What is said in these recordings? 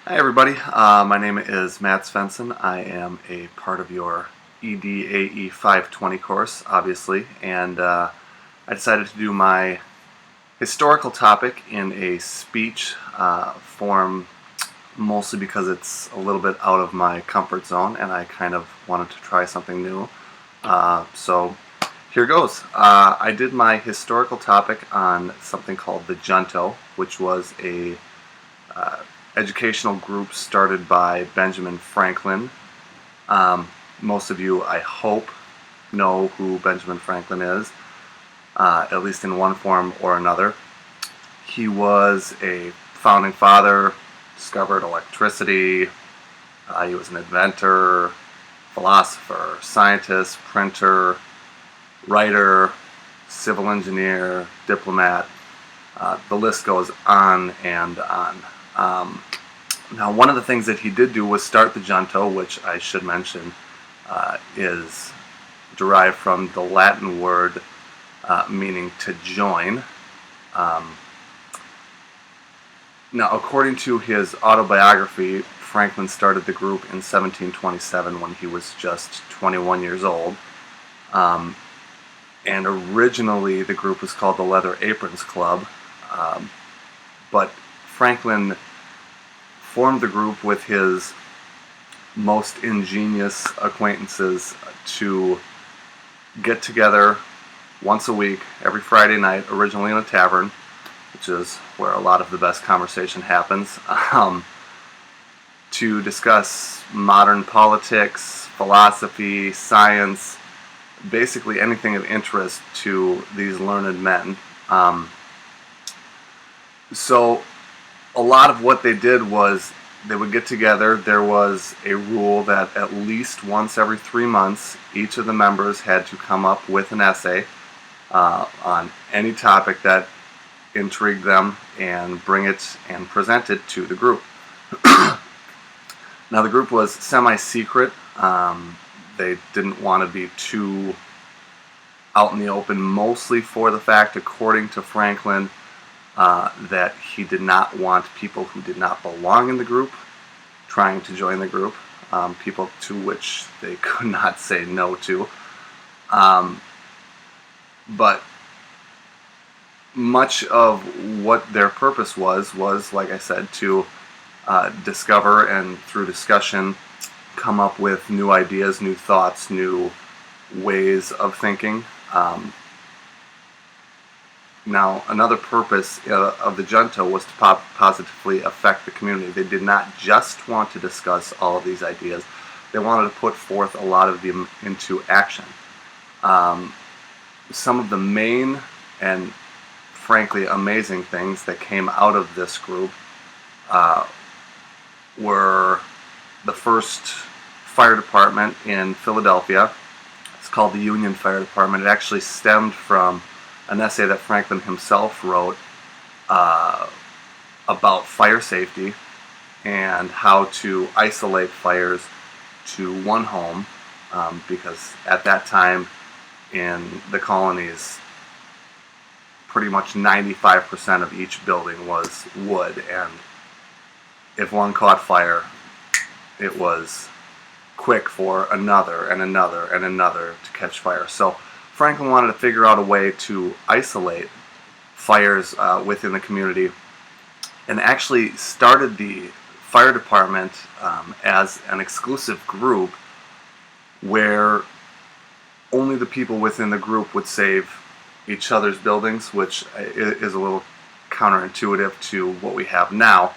Hi everybody, my name is Matt Svensson. I am a part of your EDAE 520 course, obviously, and I decided to do my historical topic in a speech form, mostly because it's a little bit out of my comfort zone and I kind of wanted to try something new. So here goes. I did my historical topic on something called the Junto, which was a educational group started by Benjamin Franklin. Most of you, I hope, know who Benjamin Franklin is, at least in one form or another. He was a founding father, discovered electricity, he was an inventor, philosopher, scientist, printer, writer, civil engineer, diplomat. The list goes on and on. Now, one of the things that he did do was start the Junto, which I should mention is derived from the Latin word meaning to join. Now, according to his autobiography, Franklin started the group in 1727 when he was just 21 years old. And originally the group was called the Leather Aprons Club, but Franklin formed the group with his most ingenious acquaintances to get together once a week, every Friday night, originally in a tavern, which is where a lot of the best conversation happens, to discuss modern politics, philosophy, science, basically anything of interest to these learned men. So a lot of what they did was they would get together. There was a rule that at least once every 3 months, each of the members had to come up with an essay on any topic that intrigued them and bring it and present it to the group. Now, the group was semi-secret. They didn't want to be too out in the open, mostly for the fact, according to Franklin, that he did not want people who did not belong in the group trying to join the group, people to which they could not say no to. But much of what their purpose was, like I said, to discover and through discussion come up with new ideas, new thoughts, new ways of thinking. Now, another purpose of the Junto was to positively affect the community. They did not just want to discuss all of these ideas. They wanted to put forth a lot of them into action. Some of the main and frankly amazing things that came out of this group were the first fire department in Philadelphia. It's called the Union Fire Department. It actually stemmed from an essay that Franklin himself wrote about fire safety and how to isolate fires to one home, because at that time in the colonies, pretty much 95% of each building was wood, and if one caught fire, it was quick for another and another and another to catch fire. So Franklin wanted to figure out a way to isolate fires within the community, and actually started the fire department as an exclusive group where only the people within the group would save each other's buildings, which is a little counterintuitive to what we have now,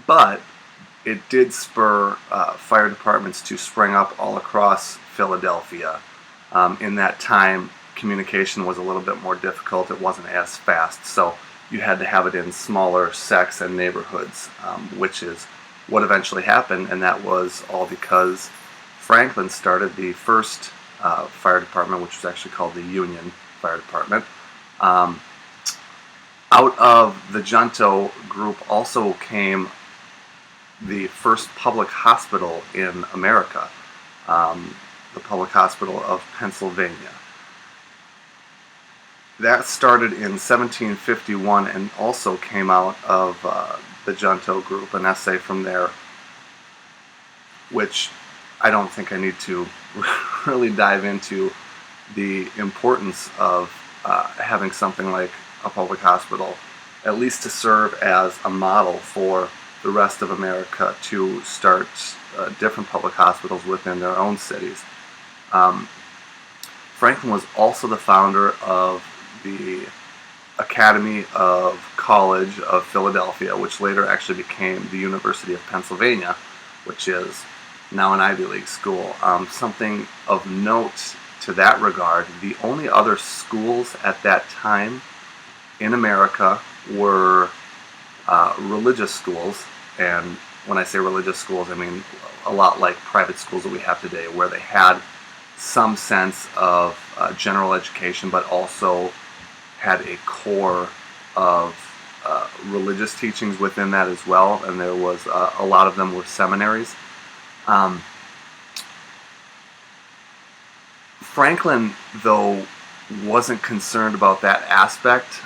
but it did spur fire departments to spring up all across Philadelphia. In that time, communication was a little bit more difficult. It wasn't as fast, so you had to have it in smaller sects and neighborhoods, which is what eventually happened, and that was all because Franklin started the first fire department, which was actually called the Union Fire Department. Out of the Junto group also came the first public hospital in America, the Public Hospital of Pennsylvania. That started in 1751 and also came out of the Junto group, an essay from there, which I don't think I need to really dive into the importance of having something like a public hospital, at least to serve as a model for the rest of America to start different public hospitals within their own cities. Franklin was also the founder of the Academy of College of Philadelphia, which later actually became the University of Pennsylvania, which is now an Ivy League school. Something of note to that regard, the only other schools at that time in America were religious schools, and when I say religious schools, I mean a lot like private schools that we have today, where they had some sense of general education, but also had a core of religious teachings within that as well, and there was a lot of them were seminaries. Franklin, though, wasn't concerned about that aspect.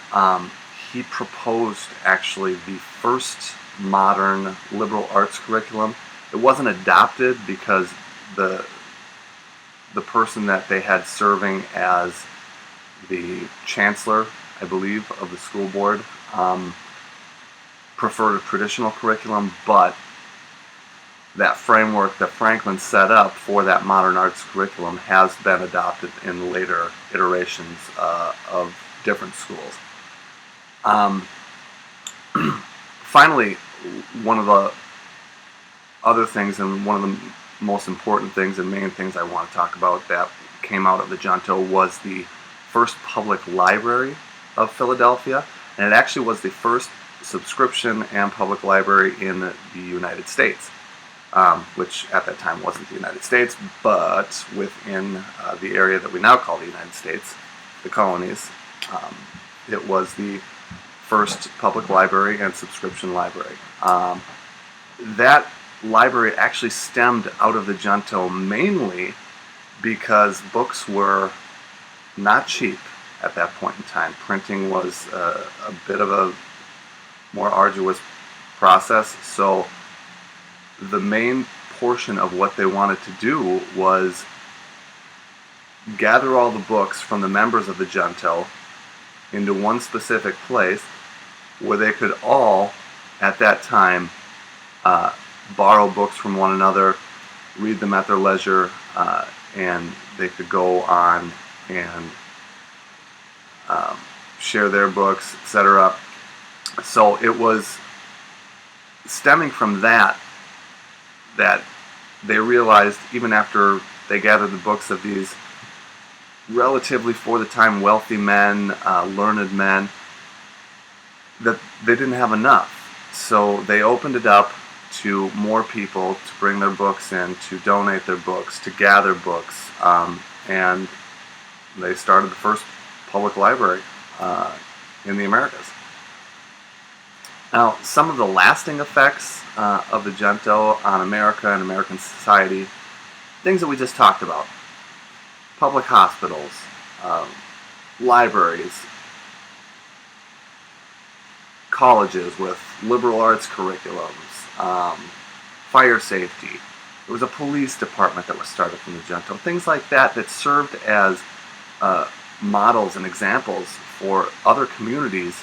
He proposed actually the first modern liberal arts curriculum. It wasn't adopted because the person that they had serving as the chancellor, I believe, of the school board, preferred a traditional curriculum, but that framework that Franklin set up for that modern arts curriculum has been adopted in later iterations of different schools. Finally, one of the other things, and one of the most important things and main things I want to talk about that came out of the Junto, was the first public library of Philadelphia, and it actually was the first subscription and public library in the United States, which at that time wasn't the United States, but within the area that we now call the United States, the colonies, it was the first public library and subscription library. That library actually stemmed out of the Junto mainly because books were not cheap at that point in time. Printing was a bit of a more arduous process, so the main portion of what they wanted to do was gather all the books from the members of the Junto into one specific place where they could all, at that time, borrow books from one another, read them at their leisure, and they could go on and share their books, etc. So it was stemming from that they realized, even after they gathered the books of these relatively, for the time, wealthy men, learned men, that they didn't have enough. So they opened it up to more people to bring their books in, to donate their books, to gather books, and they started the first public library in the Americas. Now, some of the lasting effects of the Junto on America and American society, things that we just talked about: public hospitals, libraries, colleges with liberal arts curriculums, fire safety. There was a police department that was started from the Junto. Things like that that served as models and examples for other communities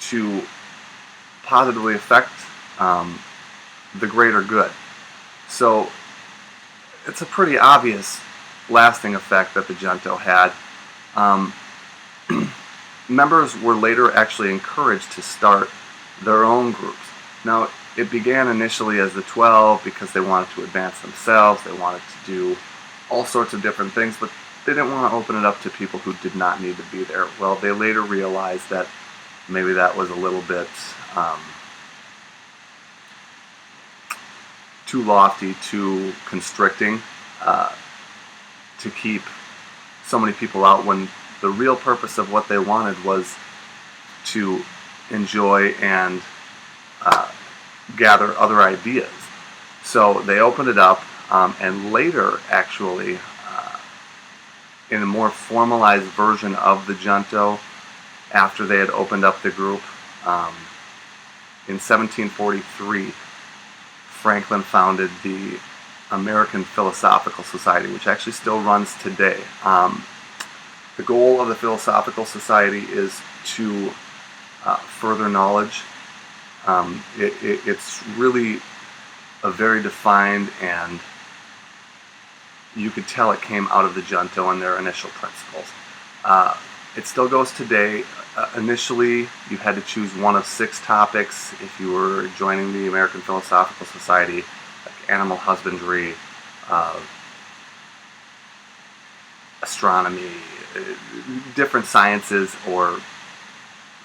to positively affect the greater good. So it's a pretty obvious lasting effect that the Junto had. Members were later actually encouraged to start their own groups. Now, it began initially as the 12 because they wanted to advance themselves, they wanted to do all sorts of different things, but they didn't want to open it up to people who did not need to be there. Well, they later realized that maybe that was a little bit too lofty, too constricting to keep so many people out, when the real purpose of what they wanted was to enjoy and gather other ideas. So they opened it up, and later, actually, in a more formalized version of the Junto, after they had opened up the group in 1743, Franklin founded the American Philosophical Society, which actually still runs today. The goal of the Philosophical Society is to further knowledge. It's really a very defined, and you could tell it came out of the Junto and their initial principles. It still goes today. Initially, you had to choose one of 6 topics if you were joining the American Philosophical Society, like animal husbandry, astronomy, different sciences or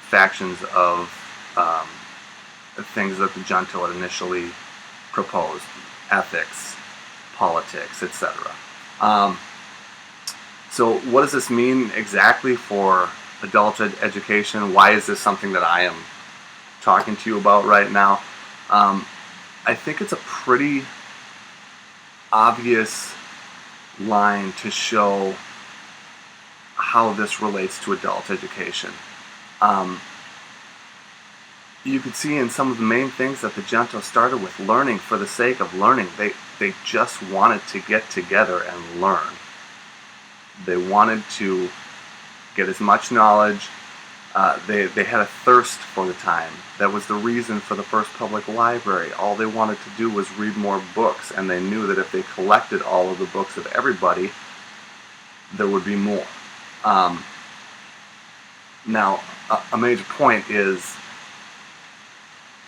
factions of things that the Junto had initially proposed: ethics, politics, etc. So what does this mean exactly for adult education? Why is this something that I am talking to you about right now? I think it's a pretty obvious line to show how this relates to adult education. You could see in some of the main things that the Junto started with learning for the sake of learning. They just wanted to get together and learn. They wanted to get as much knowledge. They had a thirst for the time. That was the reason for the first public library. All they wanted to do was read more books, and they knew that if they collected all of the books of everybody, there would be more. Now, a major point is,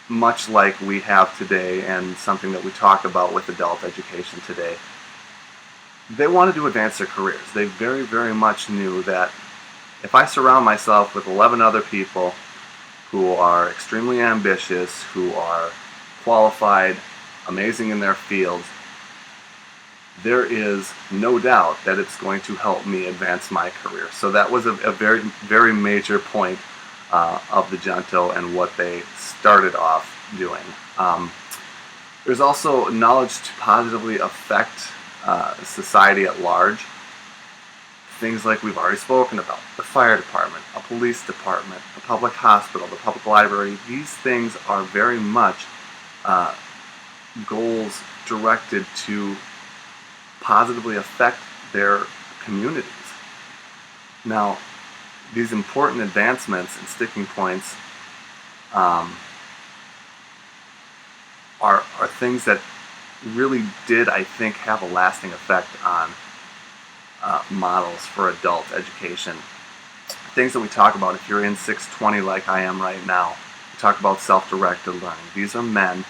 much like we have today and something that we talk about with adult education today, they wanted to advance their careers. They very, very much knew that if I surround myself with 11 other people who are extremely ambitious, who are qualified, amazing in their fields, there is no doubt that it's going to help me advance my career. So that was a very, very major point of the Junto and what they started off doing. There's also knowledge to positively affect society at large. Things like we've already spoken about: the fire department, a police department, a public hospital, the public library. These things are very much goals directed to positively affect their communities. Now, these important advancements and sticking points are things that really did, I think, have a lasting effect on models for adult education. Things that we talk about, if you're in 620 like I am right now, we talk about self-directed learning. These are men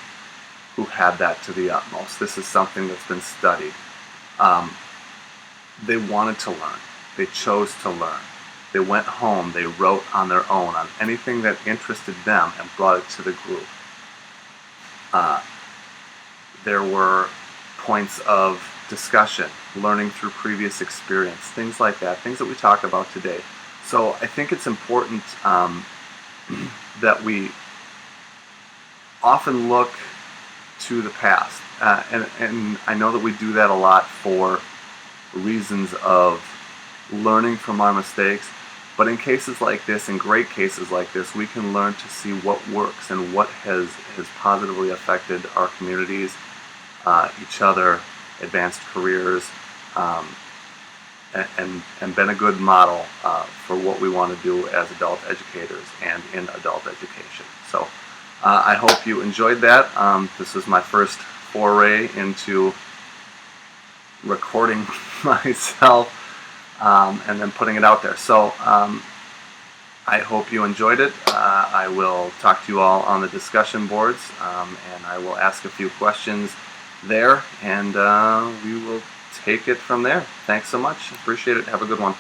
who had that to the utmost. This is something that's been studied. They wanted to learn. They chose to learn. They went home, they wrote on their own on anything that interested them and brought it to the group. There were points of discussion, learning through previous experience, things like that, things that we talk about today. So I think it's important that we often look to the past. And I know that we do that a lot for reasons of learning from our mistakes. But in cases like this, in great cases like this, we can learn to see what works and what has positively affected our communities, each other, advanced careers, and been a good model for what we want to do as adult educators and in adult education. So I hope you enjoyed that. This is my first foray into recording myself and then putting it out there. So I hope you enjoyed it. I will talk to you all on the discussion boards, and I will ask a few questions there, and we will take it from there. Thanks so much. Appreciate it. Have a good one.